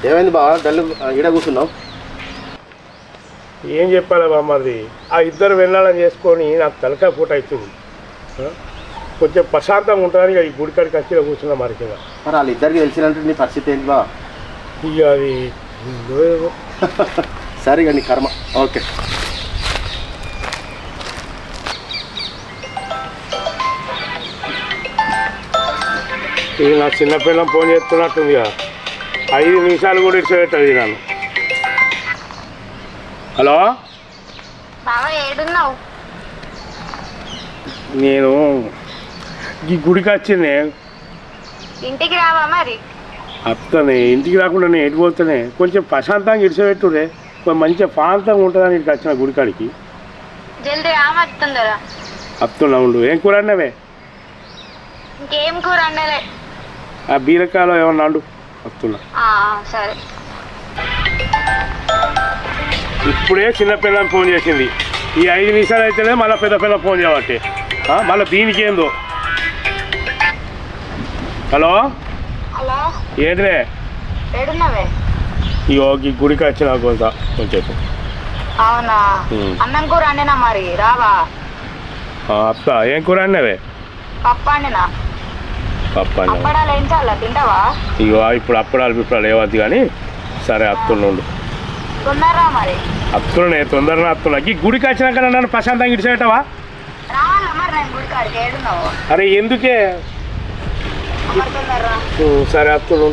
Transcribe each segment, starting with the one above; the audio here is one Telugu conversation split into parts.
ఏమైంది బావ డల్లు ఈడ కూర్చున్నావు? ఏం చెప్పాలి బామ్మది, ఆ ఇద్దరు వెళ్ళాలని చేసుకొని నాకు తలకాయ పూట అవుతుంది. కొంచెం ప్రశాంతంగా ఉంటుందని ఈ గుడికాడికి వచ్చి కూర్చున్నా మరికిగా. మరి వాళ్ళిద్దరికి తెలిసినట్టు నీ పరిస్థితి ఏంటి బా? ఇక అది సరే ఇక నీ కర్మ. ఓకే ఇది నా చిన్నపిల్లం ఫోన్ చేస్తున్నట్టుందిగా. 5 నిమిషాలు కూడా ఇచ్చేటది నన్ను. హలో, నేను ఈ గుడికి వచ్చింది. ఇంటికి రావా మరి? అత్తనే ఇంటికి రాకుండా నేను ఎటు పోతానే. కొంచెం ప్రశాంతంగా ఇడిచిపెట్టురే, కొంచెం మంచిగా ప్రాంతంగా ఉంటుందని ఇక్కడికి వచ్చిన గుడికాడికి. జల్దీ రామత్తుందరా. అత్తున్నా ఉండు. ఏం కూర అన్నవే? ఇంకేం కూర అన్నలే. ఆ బీరకాయలో ఏమన్నా అండు. వస్తున్నా. సరే. ఇప్పుడే చిన్నపిల్లని ఫోన్ చేసింది. ఈ 5 నిమిషాలు అయితేనే మళ్ళీ పెద్ద పిల్ల ఫోన్ చేయబట్టి మళ్ళీ దీనికి ఏందో. హలో, హలో ఏంటిదే? ఏడున్నావే? ఇగో ఈ గుడికి వచ్చిన కొంచెం. అవునా, అన్నం కూర అండినా మరి రావా? అత్త ఏం కూర అన్నవే? పప్పు అండినా. పప్పు అన్న. అప్పడాలు ఏం చాలా తింటావా? ఇగో ఇప్పుడు అప్పడాలు ఏవద్దు కానీ. సరే అత్తుండు. తొందరరా మరి. అత్తునే తొందరగా అత్తున్నా. ఈ గుడికి వచ్చినాక నన్ను ప్రశాంతంగా ఇడిచేయటవా? రావాలా మరి నేను గుడి కాడికి? ఏడున్నావు? అరే ఎందుకే? తొందరరా. సరే అత్తుడు.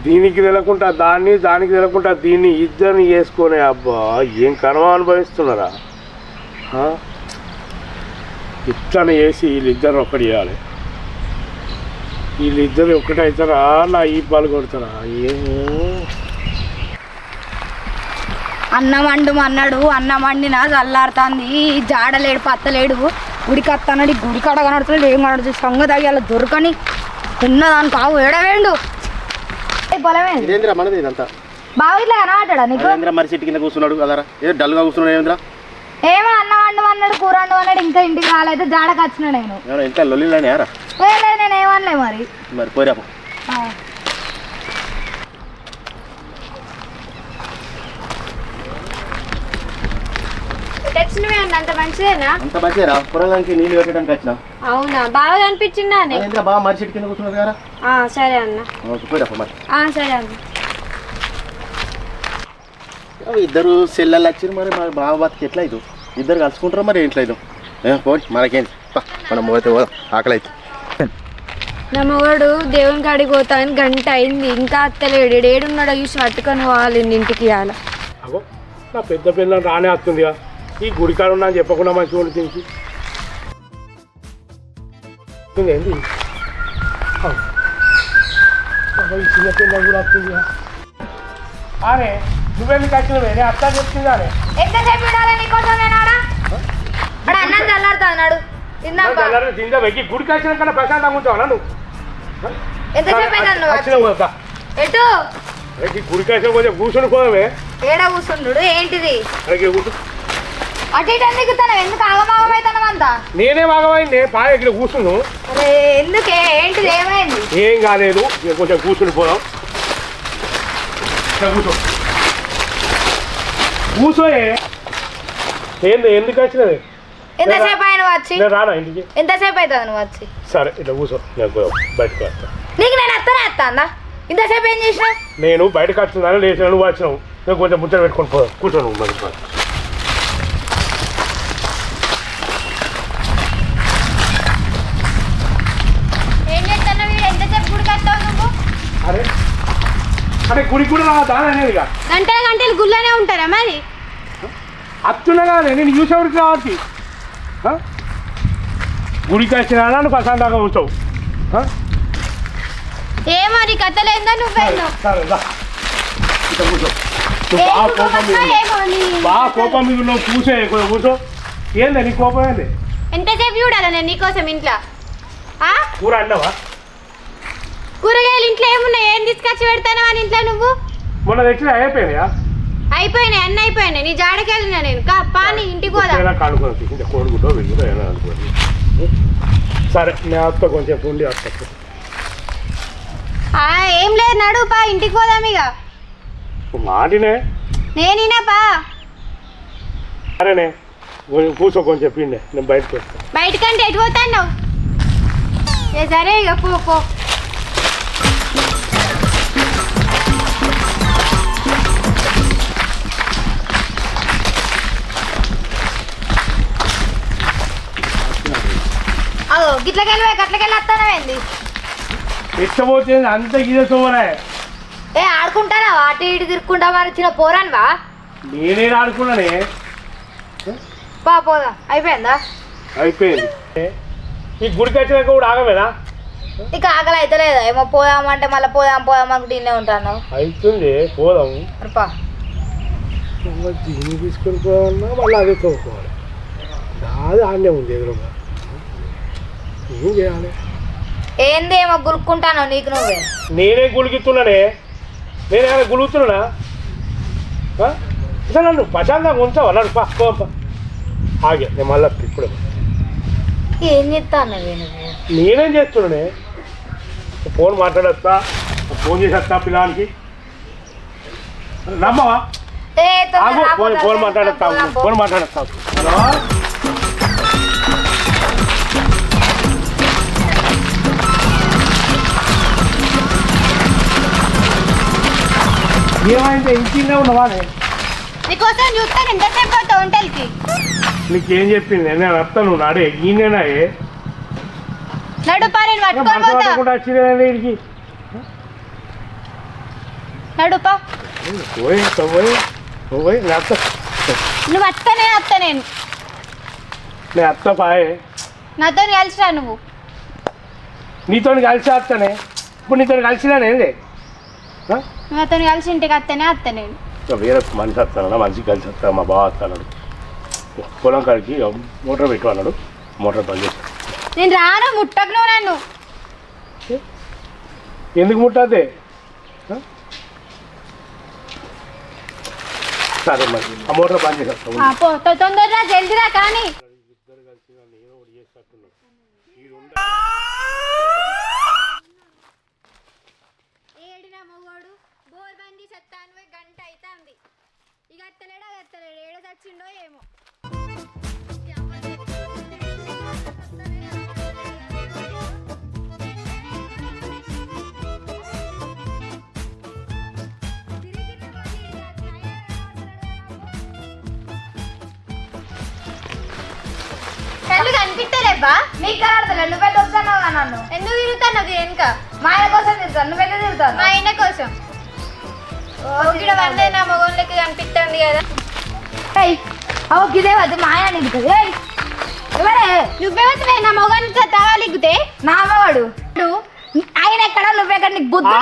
దీనికి తెలకుండా దాన్ని, దానికి తెలకుండా దీన్ని, ఇద్దరిని చేసుకొని అబ్బా ఏం కర్మ అనుభవిస్తున్నారా? ఇట్లా చేసి వీళ్ళిద్దరు ఒకటి చేయాలి. వీళ్ళిద్దరు ఒకటవుతారా నా ఈ పాలు కొడతారా? ఏమో. అన్నం వండు అన్నాడు, అన్నం వండినా చల్లారుతుంది. జాడలేడు పత్తలేడు. గుడికి వస్తాడు, గుడి కాడ కనడుతున్నాడు. ఏం కనడుతుంది సంగతి అవి అలా దొరకని ఉన్నదానికి కావు ఏడవేండు. మనది ఇదంతా బాగా ఇట్లా కనబడ్డా నీకు? మరి చెట్టు కింద కూర్చున్నాడు కదరా, ఏ డల్గా కూర్చున్నాడు. ఏమింద్రా ఏమో అన్నం వండు అన్నాడు, కూర వండు అన్నాడు. ఇంకా ఇంటికి రాలేదు, జాడకి వచ్చిన నేను. ఎంత లొల్లిలారా? లేదు నేను ఏమనలే మరి. మరి పోయిరా. తెచ్చినవి అన్న అంత మంచిదేనా? అంత మంచిదేరా. పొలానికి నీళ్ళు పెట్టడానికి వచ్చినా. అవునా, బాగా కనిపించిందా? బాగా మరి చెట్టు కింద కూర్చున్నాడు కదా. సరే అన్న. పోయిరా మరి. సరే అన్న. ఇద్దరు సెల్లెళ్ళు వచ్చారు. మరి మా బావ బతికి ఎట్లా అవుతుంది? ఇద్దరు కలుసుకుంటారు మరి ఎట్లా అవుతాం? పోయి మనకేంటి, మనం పోతే పోదాం. ఆకలి అయితే. నా మొగడు దేవుని కాడికి పోతాను, గంట అయింది ఇంకా అత్తలేడు. ఏడున్నాడో చూసి పట్టుకొని పోవాలి ఇంటికి. ఇవ్వాలి అగో నా పెద్ద పిల్లని రానే వస్తుందిగా. ఈ గుడికాడ ఉన్నా అని చెప్పకుండా మంచిగా ఉండి తించి ఏంది. ఈ చిన్న పిల్ల కూడా వస్తుందిగా. అరే నువ్వెందుకు వచ్చినవే? నేను అత్త చెప్తుందా? ఎంతసేపు విడాలి నీకోసం? నేను అన్నం చల్లారుతున్నాడు. తిందా వెక్కి గుడికి వచ్చిన కన్నా ప్రశాంతంగా ఉంటావా నువ్వు? ఎంతసేపు ఎటు గుడికి వచ్చిన కొంచెం కూర్చొని పోదామే. ఏడా కూర్చుండు ఏంటిది? కూర్చో. అటు ఇటు ఎందుకుతాను? ఎందుకు ఆగమాగమైతాను అంతా? నేనే ఆగమైంది. పాయ ఇక్కడ కూర్చున్నావు. అరే ఎందుకే? ఏంటిది? ఏమైంది? ఏం కాలేదు, కొంచెం కూర్చుని పోదాం. కూర్చో కూర్చోయే. ఏంది ఎందుకు వచ్చినది? ఎంతసేపు అయిన వచ్చి? రానా ఇంటికి? ఎంతసేపు అవుతుంది నువ్వు వచ్చి? సరే ఇట్లా కూర్చో, నేను బయటకు వస్తా. నీకు నేను వస్తానా? ఇంతసేపు ఏం చేసినా? నేను బయటకు వస్తున్నాను, లేచిన నువ్వు వచ్చినావు. నేను కొంచెం ముచ్చట పెట్టుకొని పోదాం. కూర్చో నువ్వు. మరి ఏం చేస్తున్నావు? ఎంతసేపు గుడికి వస్తావు నువ్వు? అరే అరే గుడి కూడా దాని అనేది గంటలు గుళ్ళనే ఉంటారా మరి? అత్తున్నా కానీ నేను చూసేవాడికి రావచ్చు. గుడికి వచ్చినా ప్రశాంతంగా ఉంచావు. ఏమో నీ కథలేందో నువ్వేందో. బాగా కోపం మీద నువ్వు కూసే కూర్చో. ఏంది నీ కోపం? ఏంది? ఎంతసేపు చూడాలా నేను నీకోసం ఇంట్లో? కూర అన్నావా? కూరగాయలు ఇంట్లో ఏమున్నాయి? ఏం తీసుకొచ్చి పెడతాను అని ఇంట్లో నువ్వు? మొన్న తెచ్చిన అయిపోయినాయా? అయిపోయినాయి, అన్నీ అయిపోయినాయి. నీ జాడకెళ్ళినా నేను. పాని ఇంటికి పోదా. సరే నేను వస్తా కొంచెం ఉండి వస్తా. ఏం లేదు నడుపా ఇంటికి పోదాం ఇక. మాటినే నేనేనాపా సరేనే కూర్చో కొంచెం పిండే నేను బయటకు వస్తాను. బయటకంటే ఎటు పోతాను? సరే ఇక పో. గిట్లకెళ్ళి గట్లకెళ్ళి వస్తానవేంది? ఇష్టపోతుంది అంత ఇదే సోమనే. ఆడుకుంటానా అటు ఇటు తిరుక్కుంటామని వచ్చిన పోరాన్వా? నేనే ఆడుకున్నానే. పోదా అయిపోయిందా? అయిపోయింది. ఈ గుడికి వచ్చినాక కూడా ఆగమేనా? ఇక ఆకలి అయితే లేదా? ఏమో పోదామంటే మళ్ళీ పోదాం అనుకుంటే ఇన్నే ఉంటాను. అవుతుంది పోదాం. పా దీన్ని తీసుకొని పోవాలన్నా మళ్ళీ అదే తోడుకోవాలి. అది ఆడనే ఉంది ఎదురుగా. ఏం చేయాలి? ఏంది ఏమో గులుక్కుంటాను నీకు నువ్వే. నేనే గులిగిస్తున్నానే. నేనేమైనా గులుగుతున్నా? అసలు నన్ను ప్రశాంతంగా ఉంచావా? నన్ను పా ఆగే నేను మళ్ళీ ఇప్పుడు ఏం చెప్తాను నేనేం చేస్తున్నానే? ఫోన్ మాట్లాడేస్తా, ఫోన్ చేసేస్తా పిల్లానికి. నమ్మవా? ఫోన్ మాట్లాడేస్తా. హలో ఏమైంది? ఇంటినే ఉన్నవా? నీకోసం చూస్తాను ఎంతసేపు అవుతావు ఒంటరికి. నీకేం చెప్పింది? నేను వస్తాను నాడే ఈయనేనా నడుపా నేను పట్టుకోకుండా వచ్చింది. నడుపా నువ్వు వస్తా నేను అత్త పాయే నాతో కలిసిరా. నువ్వు నీతో కలిసి వస్తానే. ఇప్పుడు నీతో కలిసినానేంది? నాతో కలిసి ఇంటికి వస్తానే నేను. వేరే మనిషి వస్తానన్నా, మనిషికి కలిసి వస్తాను. మా బావ వస్తాడు పొలం కాడికి మోటార్ పెట్టు అన్నాడు. మోటార్ బంద్ చేస్తాను. నేను రాను, ముట్టకు నువ్వు నన్ను. ఎందుకు ముట్టద్దే? సరే మరి ఆ మోటార్ బంద్ చేస్తాను. తొందరగా జల్దిరా కానీ. గంట అవుతుంది ఇక అత్తలేడు ఏడ చచ్చిండో ఏమో. కళ్ళు కనిపిస్తలేబ్బా? నీకు కనబడతలే? నువ్వే దొరుకుతున్నావుగా నన్ను. ఎందుకు తిరుగుతాను వెనుక? మా ఆయన కోసం తిరుగుతాను. నువ్వెందుకు తిరుగుతావు? మా ఆయన కోసం. ఇక్కడ వల్లే నా మొగం లెక్క కనిపిస్తుంది కదా. ఇదే వద్దు మాయా నిగుతుంది. ఎవరే నువ్వే వద్దువే నా మొగానికి తవాలిగితే? నా అమ్మవాడు ఆయన ఎక్కడ, నువ్వెక్కడ? నీకు బుద్ధి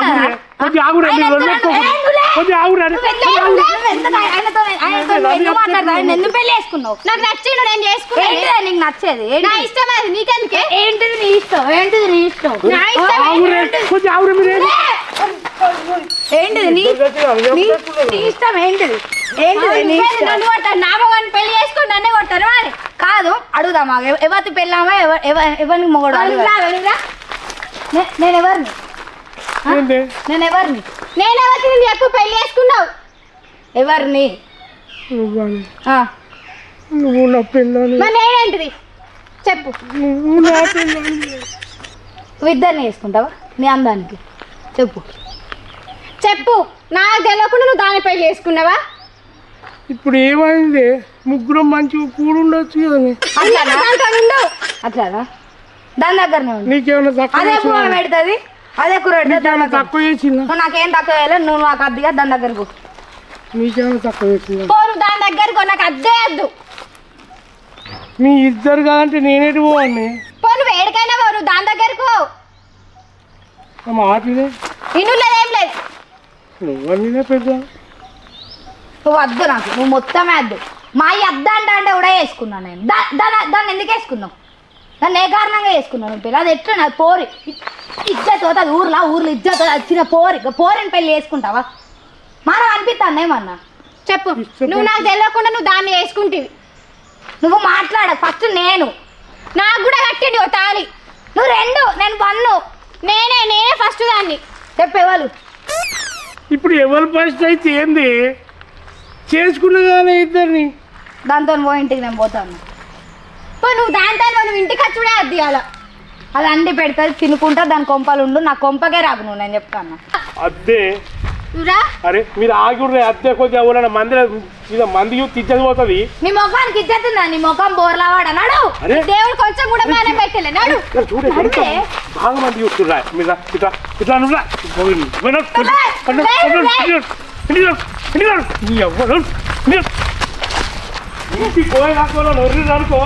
ఎందుకు పెళ్లి చేసుకున్నావు? నాకు నచ్చిండు, నేను చేసుకున్నా. నీకు నచ్చేది నా ఇష్టం, అది నీకెందుకే? ఏంటిది నీ ఇష్టం? ఏంటిది నీ ఇష్టం? నా ఇష్టం ఏంటిది? నీ ఇష్టం ఏంటిది? నన్ను కొట్టాను. నా మొగాన్ని పెళ్లి చేసుకుని నన్నే కొట్టాను అని కాదు. అడుగుదామా ఎవరి పెళ్ళామా? ఎవరికి మొగడు? నేను ఎవరిని? నేనెవరికి ఎక్కువ పెళ్లి చేసుకున్నావు? ఎవరిని? నువ్వు నా పిల్లని. నేనేంటిది చెప్పు. నువ్వు ఇద్దరిని వేసుకుంటావా నీ అందానికి? చెప్పు నాకు తెలియకుండా నువ్వు దాని పెళ్లి చేసుకున్నావా? ఇప్పుడు ఏమైంది? ముగ్గురం మంచిగా కూడుండొచ్చు కదని. అట్లానా? దాని దగ్గరనే నీకేమైనా అదే కూర పెడుతుంది, అదే కూర పెడుతుంది. తక్కువ చేసిందా? నాకేం తక్కువ చేయలేదు. నువ్వు నాకు అద్దెగా దాని దగ్గరకు. నీకేమైనా తక్కువ చేసిందా? దాని దగ్గరకు నాకు అద్దే వద్దు. మీ ఇద్దరు కాదంటే నేనేటి పోవాలి? నువ్వు ఏడికైనా నువ్వు దాని దగ్గరకు మాటలే ఇన్ను లేదేం లేదు. నువ్వన్నీ పెద్ద నువ్వు వద్దు నాకు, నువ్వు మొత్తమే వద్దు. మా అద్ద అంటే కూడా వేసుకున్నాను నేను. దాన్ని ఎందుకు వేసుకున్నావు? నన్ను ఏ కారణంగా వేసుకున్నాను పెళ్ళి? అది ఎట్లా నాకు పోరి ఇజ్జత్ అవుతుంది. ఊర్లో ఇజ్జత్ వచ్చిన పోరిని పెళ్ళి వేసుకుంటావా? మనం అనిపిస్తాను ఏమన్నా? చెప్పు. నువ్వు నాకు తెలియకుండా నువ్వు దాన్ని వేసుకుంటేవి. నువ్వు మాట్లాడ ఫస్ట్. నేను నాకు కూడా కట్టిండి ఓ తాళి. నువ్వు 2 నేను 1 నేనే ఫస్ట్ దాన్ని. చెప్పేవాళ్ళు ఇప్పుడు ఎవరు ఫస్ట్ అయితే ఏంది చేసుకున్నా కానీ ఇద్దరిని దాంతో పోయి ఇంటికి నేను పోతాను. నువ్వు దాంతో నువ్వు ఇంటికి వచ్చి కూడా అది అలా అది అండి పెడతాది తినుకుంటా దాని కొంపలు ఉండు నా కొంపకే రాకు నువ్వు నేను చెప్తాను. అద్దే నువ్వురా. అరే మీరు ఆగుర్రే అద్దె కొద్దిగా ఎవరైనా మంది మీద మంది తిచ్చది పోతుంది. నీ ముఖానికి ఇచ్చేస్తుందా నీ ముఖం బోర్లావాడన్నాడు. అరే దేవుడు కొంచెం కూడా మేనే పెట్టలే నాడు. చూడే బాగా మంది చూస్తుర్రా మీరు ఇట్లా ఇట్లా నువ్వురా ఇంటికి పోయినాకో నొర్రి అనుకో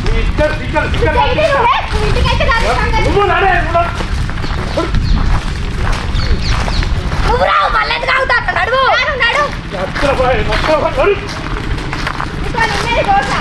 మీ ఇద్దరు ఇంటికైతే నువ్వు నాడే నువ్వు రావు మళ్ళీ ఎందుకు ఆగుతా నడువు నడు. అక్కడ పోయి మొత్తం ఇక్కడ ఉన్నది దోశ